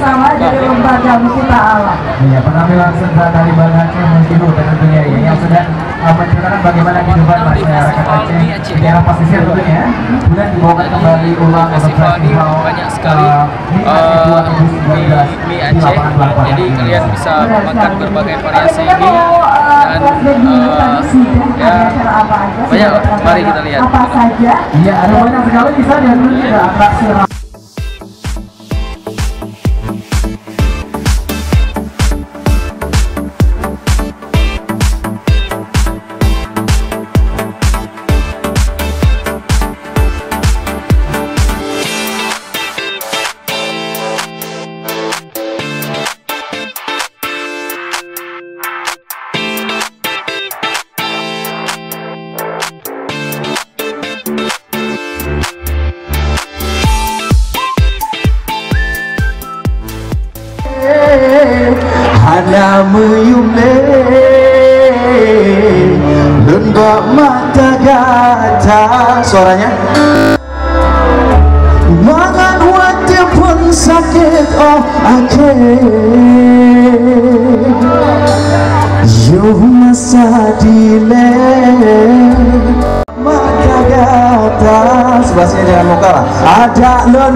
bersama dari lembaga Wisata. Iya, penampilan sendiri dari Banda Aceh menghidup tentunya ya, yang sudah menceritakan bagaimana kehidupan masyarakat Aceh di era pesisir tentunya. Kemudian dibawakan kembali ulang untuk festival banyak sekali Mie Aceh. Jadi kalian bisa makan berbagai variasi ini dan ya banyak. Mari kita lihat. Apa saja? Iya, ada banyak sekali bisa dan tidak atraksi. Hana meyumle lembak mata gata, suaranya mangan wati pun sakit oh ake yo masa dile mata gata, sebelah sini dengan muka lah ada lon